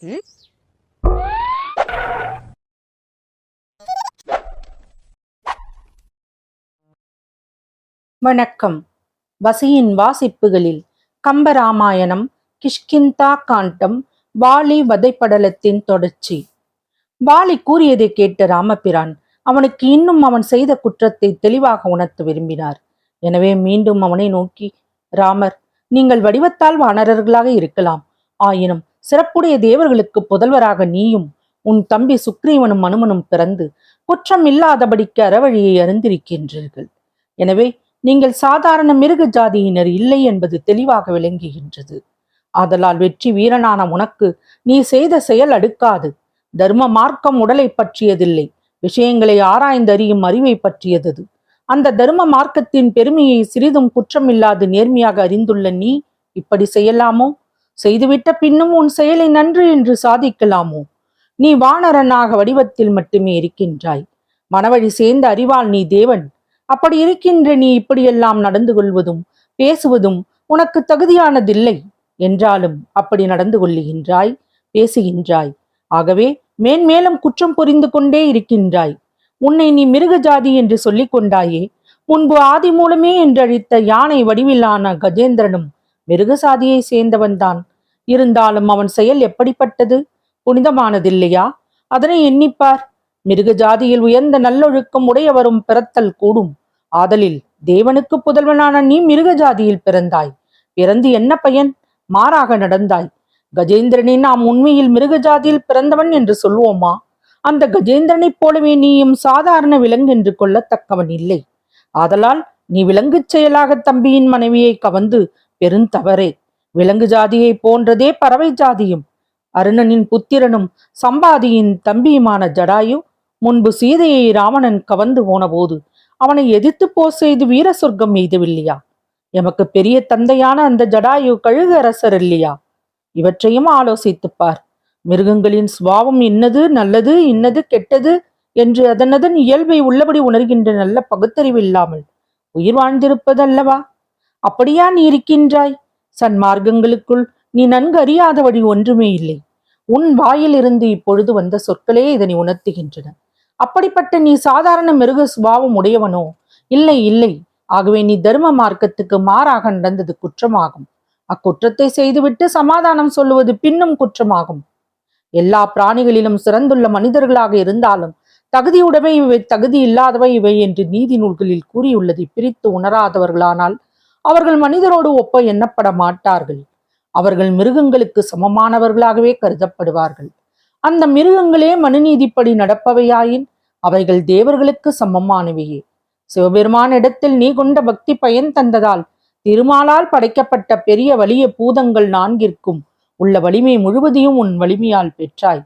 ம்? வணக்கம். வசியின் வாசிப்புகளில் கம்பராமாயணம், கிஷ்கிந்தா காண்டம், வாலி வதைப்படலத்தின் தொடர்ச்சி. வாலி கூறியதை கேட்ட ராமபிரான் அவனுக்கு இன்னும் அவன் செய்த குற்றத்தை தெளிவாக உணர்த்த விரும்பினார். எனவே மீண்டும் அவனை நோக்கி, ராமர், நீங்கள் வடிவத்தால் வானரர்களாக இருக்கலாம். ஆயினும் சிறப்புடைய தேவர்களுக்கு புதல்வராக நீயும் உன் தம்பி சுக்ரீவனும் அனுமனும் பிறந்து குற்றம் இல்லாதபடிக்கு அறவழியை அறிந்திருக்கின்றீர்கள். எனவே நீங்கள் சாதாரண மிருக ஜாதியினர் இல்லை என்பது தெளிவாக விளங்குகின்றது. ஆதலால் வெற்றி வீரனான உனக்கு நீ செய்த செயல் அடுக்காது. தர்ம மார்க்கம் உடலை பற்றியதில்லை, விஷயங்களை ஆராய்ந்தறியும் அறிவை பற்றியது. அந்த தர்ம மார்க்கத்தின் பெருமையை சிறிதும் குற்றமில்லாது நேர்மையாக அறிந்துள்ள நீ இப்படி செய்யலாமோ? செய்துவிட்ட பின்னும் உன் செயலை நன்று என்று சாதிக்கலாமோ? நீ வானரனாக வடிவத்தில் மட்டுமே இருக்கின்றாய். மனவழி சேர்ந்த அறிவால் நீ தேவன். அப்படி இருக்கின்ற நீ இப்படியெல்லாம் நடந்து கொள்வதும் பேசுவதும் உனக்கு தகுதியானதில்லை. என்றாலும் அப்படி நடந்து கொள்ளுகின்றாய், பேசுகின்றாய். ஆகவே மேன்மேலும் குற்றம் புரிந்து கொண்டே இருக்கின்றாய். உன்னை நீ மிருக ஜாதி என்று சொல்லிக் கொண்டாயே. முன்பு ஆதி மூலமே என்றழைத்த யானை வடிவிலான கஜேந்திரனும் மிருக சாதியை சேர்ந்தவன்தான். இருந்தாலும் அவன் செயல் எப்படிப்பட்டது? புனிதமானதில்லையா? அதனை எண்ணிப்பார். மிருக ஜாதியில் உயர்ந்த நல்லொழுக்கம் உடையவரும் பிறத்தல் கூடும். ஆதலில் தேவனுக்கு புதல்வனான நீ மிருக ஜாதியில் பிறந்தாய். பிறந்து என்ன பயன்? மாறாக நடந்தாய். கஜேந்திரனை நாம் உண்மையில் மிருக ஜாதியில் பிறந்தவன் என்று சொல்வோமா? அந்த கஜேந்திரனைப் போலவே நீயும் சாதாரண விலங்கு என்று கொள்ளத்தக்கவன் இல்லை. ஆதலால் நீ விலங்குச் செயலாக தம்பியின் மனைவியை கவர்ந்து பெருந்தவறே. விலங்கு ஜாதியை போன்றதே பறவை ஜாதியும். அருணனின் புத்திரனும் சம்பாதியின் தம்பியுமான ஜடாயு முன்பு சீதையை ராவணன் கவர்ந்து போன போது அவனை எதிர்த்து போர் செய்து வீர சொர்க்கம் எய்தவில்லையா? எமக்கு பெரிய தந்தையான அந்த ஜடாயு கழுகு அரசர் இல்லையா? இவற்றையும் ஆலோசித்துப்பார். மிருகங்களின் சுபாவம் இன்னது நல்லது, இன்னது கெட்டது என்று அதனதன் இயல்பை உள்ளபடி உணர்கின்ற நல்ல பகுத்தறிவு இல்லாமல் உயிர் வாழ்ந்திருப்பதல்லவா? அப்படியா நீ இருக்கின்றாய்? சன்மார்க்கங்களுக்குள் நீ நன்கு அறியாத வழி ஒன்றுமே இல்லை. உன் வாயிலிருந்து இப்பொழுது வந்த சொற்களே இதனை உணர்த்துகின்றன. அப்படிப்பட்ட நீ சாதாரண மிருக சுபாவம் உடையவனோ? இல்லை, இல்லை. ஆகவே நீ தர்ம மார்க்கத்துக்கு மாறாக நடந்தது குற்றமாகும். அக்குற்றத்தை செய்துவிட்டு சமாதானம் சொல்லுவது பின்னும் குற்றமாகும். எல்லா பிராணிகளிலும் சிறந்துள்ள மனிதர்களாக இருந்தாலும் தகுதியுடவை இவை, தகுதி இல்லாதவை இவை என்று நீதி நூல்களில் கூறியுள்ளதை பிரித்து உணராதவர்களானால் அவர்கள் மனிதரோடு ஒப்ப எண்ணப்பட மாட்டார்கள். அவர்கள் மிருகங்களுக்கு சமமானவர்களாகவே கருதப்படுவார்கள். அந்த மிருகங்களே மனுநீதிப்படி நடப்பவையாயின் அவைகள் தேவர்களுக்கு சமமானவையே. சிவபெருமான இடத்தில் நீ கொண்ட பக்தி பயன் தந்ததால் திருமாலால் படைக்கப்பட்ட பெரிய வலிய பூதங்கள் நான்கிற்கும் உள்ள வலிமை முழுவதையும் உன் வலிமையால் பெற்றாய்.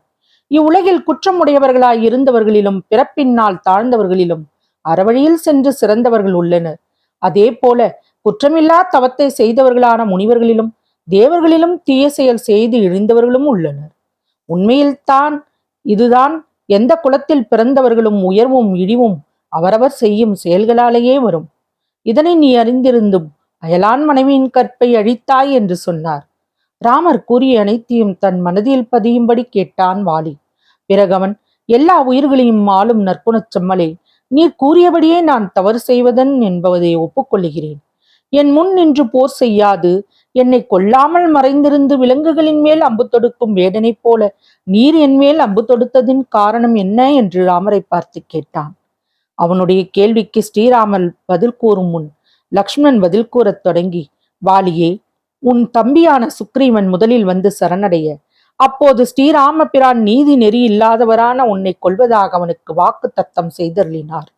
இவ்வுலகில் குற்றமுடையவர்களாய் இருந்தவர்களிலும் பிறப்பினால் தாழ்ந்தவர்களிலும் அறவழியில் சென்று சிறந்தவர்கள் உள்ளனர். அதே போல குற்றமில்லா தவத்தை செய்தவர்களான முனிவர்களிலும் தேவர்களிலும் தீய செயல் செய்து இழிந்தவர்களும் உள்ளனர். உண்மையில்தான் இதுதான் எந்த குலத்தில் பிறந்தவர்களும் உயர்வும் இழிவும் அவரவர் செய்யும் செயல்களாலேயே வரும். இதனை நீ அறிந்திருந்தும் அயலான் மனைவியின் கற்பை அழித்தாய் என்று சொன்னார். ராமர் கூறிய அனைத்தையும் தன் மனதில் பதியும்படி கேட்டான் வாலி. பிறகு அவன், எல்லா உயிர்களையும் ஆளும் நற்குணச் செம்மலே, நீர் கூறியபடியே நான் தவறு செய்வதன் என்பதை ஒப்புக்கொள்ளுகிறேன். என் முன் நின்று போர் செய்யாது என்னை கொல்லாமல் மறைந்திருந்து விலங்குகளின் மேல் அம்பு தொடுக்கும் வேடனை போல நீர் என் மேல் அம்பு தொடுத்ததின் காரணம் என்ன என்று ராமரை பார்த்து கேட்டான். அவனுடைய கேள்விக்கு ஸ்ரீராமன் பதில் கூறும் முன் லக்ஷ்மணன் பதில் கூறத் தொடங்கி, வாலியே, உன் தம்பியான சுக்ரீவன் முதலில் வந்து சரணடைய அப்போது ஸ்ரீராம பிரான் நீதி நெறி இல்லாதவரான உன்னை கொல்வதாக அவனுக்கு வாக்கு தத்தம் செய்தருளினார்.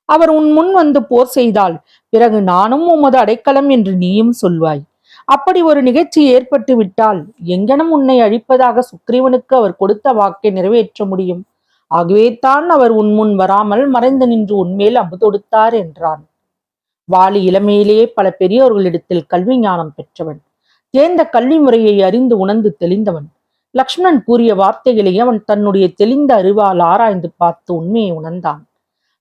அவர் உன் முன் வந்து போர் செய்தால் பிறகு நானும் உமது அடைக்கலம் என்று நீயும் சொல்வாய். அப்படி ஒரு நிகழ்ச்சி ஏற்பட்டு விட்டால் எங்கனம் உன்னை அழிப்பதாக சுக்ரீவனுக்கு அவர் கொடுத்த வாக்கை நிறைவேற்ற முடியும். ஆகவே தான் அவர் உன் முன் வராமல் மறைந்து நின்று உன்மேல் அம்பு தொடுத்தார் என்றான். வாலி இளமையிலேயே பல பெரியோர்களிடத்தில் கல்வி ஞானம் பெற்றவன். தேர்ந்த கல்வி முறையை அறிந்து உணர்ந்து தெளிந்தவன். லக்ஷ்மணன் கூறிய வார்த்தைகளை அவன் தன்னுடைய தெளிந்த அறிவால் ஆராய்ந்து பார்த்து உண்மையை உணர்ந்தான்.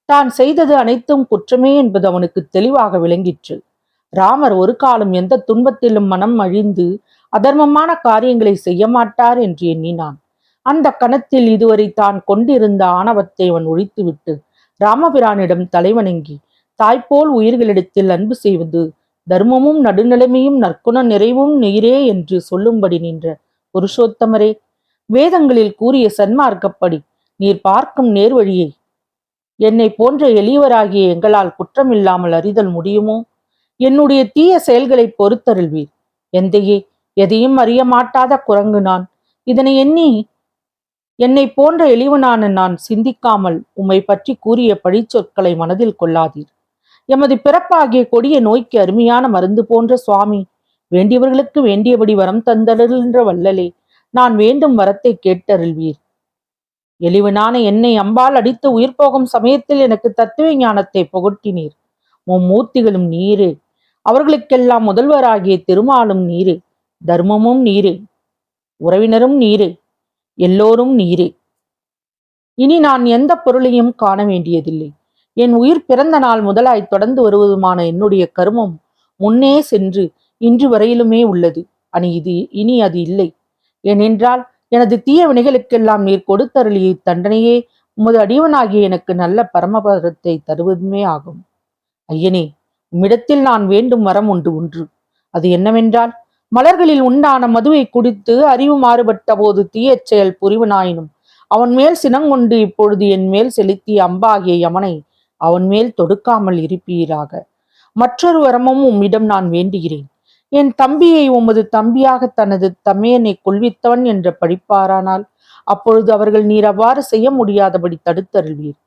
தான் செய்தது அனைத்தும் குற்றமே என்பது அவனுக்கு தெளிவாக விளங்கிற்று. ராமர் ஒரு காலம் எந்த துன்பத்திலும் மனம் அழிந்து அதர்மமான காரியங்களை செய்ய மாட்டார் என்று எண்ணினான். அந்த கணத்தில் இதுவரை தான் கொண்டிருந்த ஆணவத்தை அவன் ஒழித்துவிட்டு ராமபிரானிடம் தலைவணங்கி தாய்போல் உயிர்களிடத்தில் அன்பு செய்வது தர்மமும் நடுநிலைமையும் நற்குண நிறைவும் நீரே என்று சொல்லும்படி நின்ற புருஷோத்தமரே, வேதங்களில் கூறிய சன்மார்க்கப்படி நீர் பார்க்கும் நேர்வழியை என்னை போன்ற எளியவராகிய எங்களால் குற்றமில்லாமல் அறிதல் முடியுமோ? என்னுடைய தீய செயல்களை பொறுத்தருள்வீர். எந்தையே, எதையும் அறிய மாட்டாத குரங்கு நான். இதனை எண்ணி என்னை போன்ற எளிவனான நான் சிந்திக்காமல் உம்மை பற்றி கூறிய பழிச்சொற்களை மனதில் கொள்ளாதீர். எமது பிறப்பாகிய கொடிய நோய்க்கு அருமையான மருந்து போன்ற சுவாமி, வேண்டியவர்களுக்கு வேண்டியபடி வரம் தந்தருகின்ற வல்லலே, நான் வேண்டும் வரத்தை கேட்டருள்வீர். எளிவனான என்னை அம்பால் அடித்து உயிர் போகும் சமயத்தில் எனக்கு தத்துவ ஞானத்தை புகட்டினீர். மும்மூர்த்திகளும் நீரே, அவர்களுக்கெல்லாம் முதல்வராகிய திருமாலும் நீரே, தர்மமும் நீரே, உறவினரும் நீரே, எல்லோரும் நீரே. இனி நான் எந்த பொருளையும் காண வேண்டியதில்லை. என் உயிர் பிறந்த நாள் முதலாய் தொடர்ந்து வருவதுமான என்னுடைய கர்மம் முன்னே சென்று இன்று வரையிலுமே உள்ளது. இனி அது இல்லை. ஏனென்றால் எனது தீய வினைகளுக்கெல்லாம் நீர் கொடுத்தருளிய தண்டனையே உமது அடியவனாகிய எனக்கு நல்ல பரமபதத்தை தருவதுமே ஆகும். ஐயனே, உம்மிடத்தில் நான் வேண்டும் வரம் ஒன்று. அது என்னவென்றால், மலர்களில் உண்டான மதுவை குடித்து அறிவு மாறுபட்ட போது தீயச் செயல் புரிவனாயினும் அவன் மேல் சினங்கொண்டு இப்பொழுது என் மேல் செலுத்திய அம்பாகிய யமனை அவன் மேல் தொடுக்காமல் இருப்பீராக. மற்றொரு வரமும் உம்மிடம் நான் வேண்டுகிறேன். என் தம்பியை உமது தம்பியாக தனது தமையனை கொள்வித்தவன் என்ற படிப்பாரானால் அப்பொழுது அவர்கள் நீர் அவ்வாறு செய்ய முடியாதபடி தடுத்தருள்வீர்.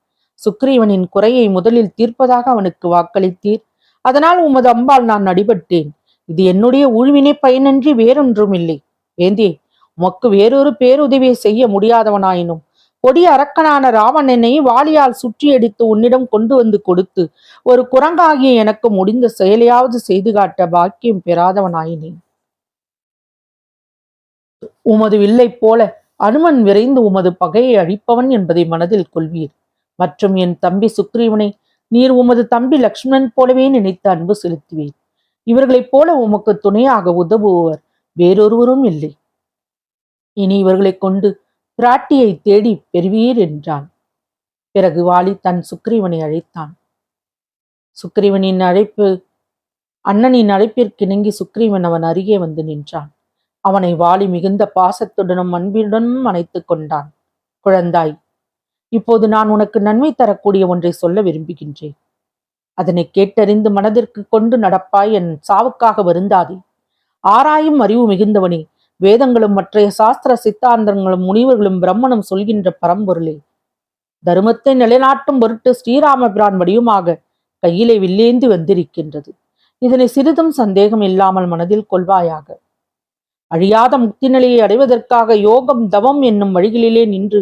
சுக்ரீவனின் குறையை முதலில் தீர்ப்பதாக அவனுக்கு வாக்களித்தீர். அதனால் உமது அம்பால் நான் அடிபட்டேன். இது என்னுடைய ஊழ்வினை பயனன்றி வேறொன்றும் இல்லை. வேந்தே, உமக்கு வேறொரு பேருதவியை செய்ய முடியாதவனாயினும் கொடிய அரக்கனான ராவணனை வாளியால் சுற்றியடித்து உன்னிடம் கொண்டு வந்து கொடுத்து ஒரு குரங்காகிய எனக்கு முடிந்த செயலையாவது செய்து காட்ட பாக்கியம் பெறாதவனாயினேன். உமது வில்லை போல அனுமன் விரைந்து உமது பகையை அழிப்பவன் என்பதை மனதில் கொள்வீர். மற்றும் என் தம்பி சுக்ரீவனை நீர் உமது தம்பி லக்ஷ்மணன் போலவே நினைத்து அன்பு செலுத்துவீர். இவர்களைப் போல உமக்கு துணையாக உதவுவர் வேறொருவரும் இல்லை. இனி இவர்களை கொண்டு பிராட்டியை தேடி பெறுவீர் என்றான். பிறகு வாலி தன் சுக்ரீவனை அழைத்தான். சுக்ரீவனின் அண்ணனின் அழைப்பிற்கிணங்கி சுக்ரீவன் அவன் அருகே வந்து நின்றான். அவனை வாலி மிகுந்த பாசத்துடனும் அன்பினுடனும் அணைத்துக் கொண்டான். குழந்தாய், இப்போது நான் உனக்கு நன்மை தரக்கூடிய ஒன்றை சொல்ல விரும்புகின்றேன். அதனை கேட்டறிந்து மனதிற்கு கொண்டு நடப்பாய். என் சாவுக்காக வருந்தாதே. ஆராயும் அறிவு மிகுந்தவனே, வேதங்களும் மற்றைய சாஸ்திர சித்தாந்தங்களும் முனிவர்களும் பிரம்மனும் சொல்கின்ற பரம்பொருளே, தர்மத்தை நிலைநாட்டும் பொருட்டு ஸ்ரீராமபிரான் வடிவமாக கையிலே வில்லேந்தி வந்திருக்கின்றது. இதனை சிறிதும் சந்தேகம் இல்லாமல் மனதில் கொள்வாயாக. அழியாத முக்தி நிலையை அடைவதற்காக யோகம் தவம் என்னும் வழிகளிலே நின்று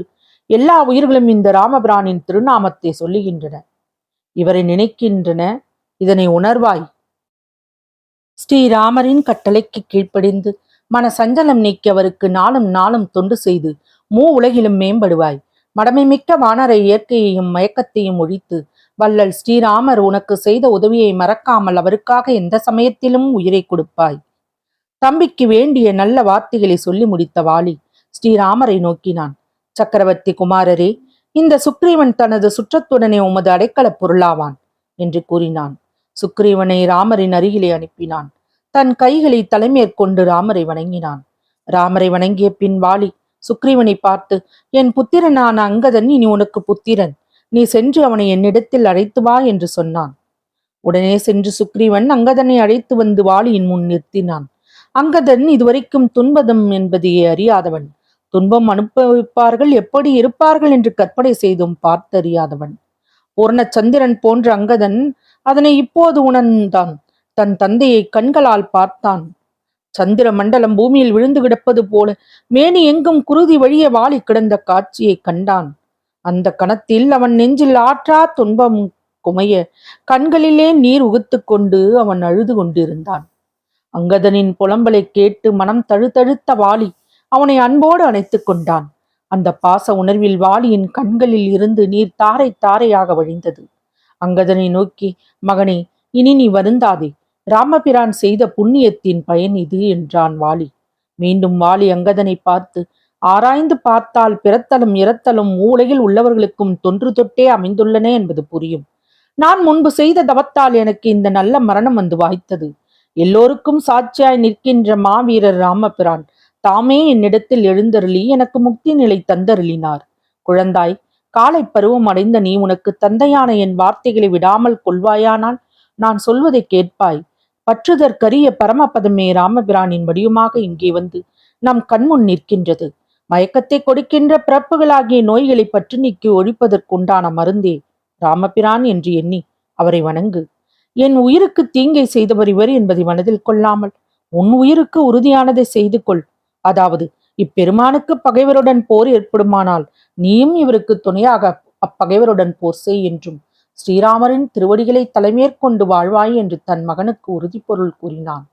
எல்லா உயிர்களும் இந்த ராமபிரானின் திருநாமத்தை சொல்லுகின்றன. இவரை நினைக்கின்றன. இதனை உணர்வாய். ஸ்ரீராமரின் கட்டளைக்கு கீழ்ப்படிந்து மன சஞ்சலம் நீக்கி அவருக்கு நாளும் நாளும் தொண்டு செய்து உலகிலும் மேம்படுவாய். மடமை மிக்க வானர இயற்கையையும் மயக்கத்தையும் ஒழித்து வள்ளல் ஸ்ரீராமர் உனக்கு செய்த உதவியை மறக்காமல் அவருக்காக எந்த சமயத்திலும் உயிரை கொடுப்பாய். தம்பிக்கு வேண்டிய நல்ல வார்த்தைகளை சொல்லி முடித்த வாலி ஸ்ரீராமரை நோக்கினான். சக்கரவர்த்தி குமாரரே, இந்த சுக்ரீவன் தனது சுற்றத்துடனே உமது அடைக்கலப் பொருளாவான் என்று கூறினான். சுக்ரீவனை ராமரின் அருகிலே அனுப்பினான். தன் கைகளை தலைமேற்கொண்டு ராமரை வணங்கினான். ராமரை வணங்கிய பின் வாலி சுக்ரீவனை பார்த்து, என் புத்திரனான அங்கதன் இனி உனக்கு புத்திரன். நீ சென்று அவனை என்னிடத்தில் அழைத்து வா என்று சொன்னான். உடனே சென்று சுக்ரீவன் அங்கதனை அழைத்து வந்து வாலியின் முன் நிறுத்தினான். அங்கதன் இதுவரைக்கும் துன்பதம் என்பதையே அறியாதவன். துன்பம் அனுபவிப்பார்கள் எப்படி இருப்பார்கள் என்று கற்பனை செய்தும் பார்த்தறியாதவன். பூர்ண சந்திரன் போன்ற அங்கதன் அதனை இப்போது உணர்ந்தான். தன் தந்தையை கண்களால் பார்த்தான். சந்திர மண்டலம் பூமியில் விழுந்து கிடப்பது போல மேனி எங்கும் குருதி வழிய வாளி கிடந்த காட்சியை கண்டான். அந்த கணத்தில் அவன் நெஞ்சில் ஆற்றா துன்பம் குமைய கண்களிலே நீர் உகுத்து கொண்டு அவன் அழுது கொண்டிருந்தான். அங்கதனின் புலம்பலை கேட்டு மனம் தழுதழுத்த வாலி அவனை அன்போடு அணைத்துக் கொண்டான். அந்த பாச உணர்வில் வாலியின் கண்களில் இருந்து நீர் தாரை தாரையாக வழிந்தது. அங்கதனை நோக்கி, மகனே, இனி நீ வருந்தாதே. ராமபிரான் செய்த புண்ணியத்தின் பயன் இது என்றான் வாலி. மீண்டும் வாலி அங்கதனை பார்த்து, ஆராய்ந்து பார்த்தால் பிறத்தலும் இறத்தலும் மூளையில் உள்ளவர்களுக்கும் தொன்று தொட்டே அமைந்துள்ளன என்பது புரியும். நான் முன்பு செய்த தவத்தால் எனக்கு இந்த நல்ல மரணம் வந்து வாய்த்தது. எல்லோருக்கும் சாட்சியாய் நிற்கின்ற மாவீரர் ராமபிரான் தாமே என்னிடத்தில் எழுந்தருளி எனக்கு முக்தி நிலை தந்தருளினார். குழந்தாய், காலை பருவம் அடைந்த நீ உனக்கு தந்தையான என் வார்த்தைகளை விடாமல் கொள்வாயானால் நான் சொல்வதை கேட்பாய். பற்றுதற்கரிய பரமபதமே ராமபிரானின் வடிவமாக இங்கே வந்து நம் கண்முன் நிற்கின்றது. மயக்கத்தை கொடுக்கின்ற பிறப்புகளாகிய நோய்களை பற்றி நீக்கி ஒழிப்பதற்குண்டான மருந்தே ராமபிரான் என்று எண்ணி அவரை வணங்கு. என் உயிருக்கு தீங்கை செய்தவர் இவர் என்பதை மனதில் கொள்ளாமல் உன் உயிருக்கு உறுதியானதை செய்து கொள். அதாவது இப்பெருமானுக்கு பகைவருடன் போர் ஏற்படுமானால் நீயும் இவருக்கு துணையாக அப்பகைவருடன் போர் செய் என்றும் ஸ்ரீராமரின் திருவடிகளை தலைமேற்கொண்டு வாழ்வாய் என்று தன் மகனுக்கு உறுதிப்பொருள் கூறினான்.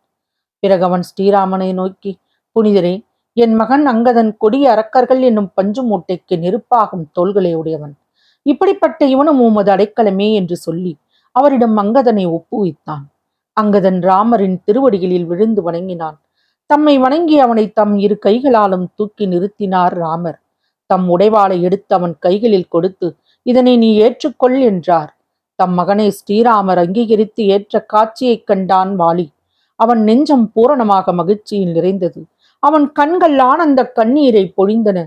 பிறகு அவன் ஸ்ரீராமனை நோக்கி, புனிதரே, என் மகன் அங்கதன் கொடிய அரக்கர்கள் என்னும் பஞ்சு மூட்டைக்கு நெருப்பாகும் தோள்களை உடையவன். இப்படிப்பட்ட இவனும் உமது அடைக்கலமே என்று சொல்லி அவரிடம் அங்கதனை ஒப்புவித்தான். அங்கதன் ராமரின் திருவடிகளில் விழுந்து வணங்கினான். தம்மை வணங்கி அவனை தம் இரு கைகளாலும் தூக்கி நிறுத்தினார் ராமர். தம் உடைவாளை எடுத்து அவன் கைகளில் கொடுத்து, இதனை நீ ஏற்றுக்கொள் என்றார். தம் மகனை ஸ்ரீராமர் அங்கீகரித்து ஏற்ற காட்சியைக் கண்டான் வாலி. அவன் நெஞ்சம் பூரணமாக மகிழ்ச்சியில் நிறைந்தது. அவன் கண்கள் ஆனந்த கண்ணீரை பொழிந்தன.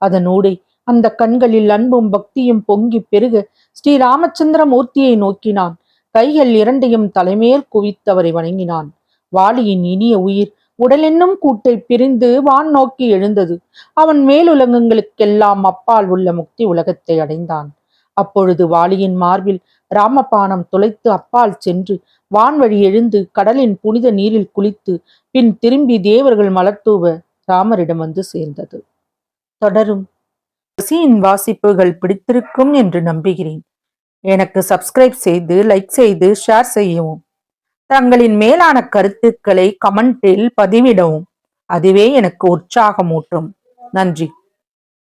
அதனூடே அந்த கண்களில் அன்பும் பக்தியும் பொங்கி பெருக ஸ்ரீராமச்சந்திர மூர்த்தியை நோக்கினான். கைகள் இரண்டையும் தலைமேல் குவித்தவரை வணங்கினான். வாலியின் இனிய உயிர் உடலென்னும் கூட்டை பிரிந்து வான் நோக்கி எழுந்தது. அவன் மேலுலகங்களுக்கெல்லாம் அப்பால் உள்ள முக்தி உலகத்தை அடைந்தான். அப்பொழுது வாலியின் மார்பில் ராமபானம் துளைத்து அப்பால் சென்று வான்வழி எழுந்து கடலின் புனித நீரில் குளித்து பின் திரும்பி தேவர்கள் மலர்தூவ ராமரிடம் வந்து சேர்ந்தது. தொடரும். வாசிப்புகள் பிடித்திருக்கும் என்று நம்புகிறேன். எனக்கு சப்ஸ்கிரைப் செய்து, லைக் செய்து, ஷேர் செய்யவும். தங்களின் மேலான கருத்துக்களை கமெண்டில் பதிவிடவும். அதுவே எனக்கு உற்சாகமூட்டும். நன்றி.